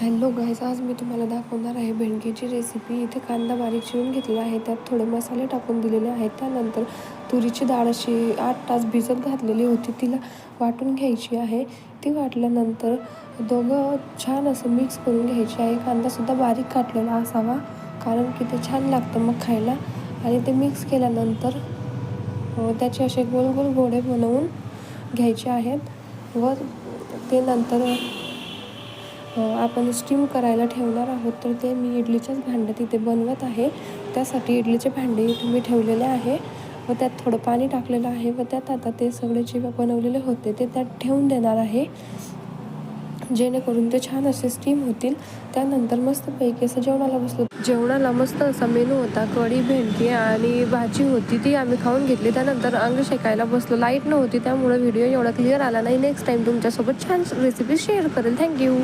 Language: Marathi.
हॅलो गाईज, आज मी तुम्हाला दाखवणार आहे भेंडीची रेसिपी। इथे कांदा बारीक चिरून घेतलेला आहे, त्यात थोडे मसाले टाकून दिलेले आहेत। त्यानंतर तुरीची डाळ अशी 8 तास भिजत घातलेली होती, तिला वाटून घ्यायची आहे। ती वाटल्यानंतर दोघं छान असं मिक्स करून घ्यायचे आहे। कांदासुद्धा बारीक काटलेला असावा, कारण की ते छान लागतं मग खायला। आणि ते मिक्स केल्यानंतर त्याचे असे गोल गोल गोळे बनवून घ्यायचे आहेत व ते नंतर आपण स्टीम करायला ठेवणार आहोत। तर ते मी इडलीच्याच भांड्यात इथे बनवत आहे। त्यासाठी इडलीचे भांडे इथे मी ठेवलेले आहे व त्यात थोडं पाणी टाकलेलं आहे व त्यात आता ते सगळे जे बनवलेले होते ते त्यात ठेवून देणार आहे, जेणेकरून ते छान असे स्टीम होतील। त्यानंतर मस्तपैकी असं जेवणाला मस्त असा मेनू होता। कढी, भेंडी आणि भाजी होती, ती आम्ही खाऊन घेतली। त्यानंतर अंग शेकायला बसलो, लाईट नव्हती, त्यामुळे व्हिडिओ एवढा क्लिअर आला नाही। नेक्स्ट टाइम तुमच्यासोबत छान रेसिपी शेअर करेल। थँक्यू।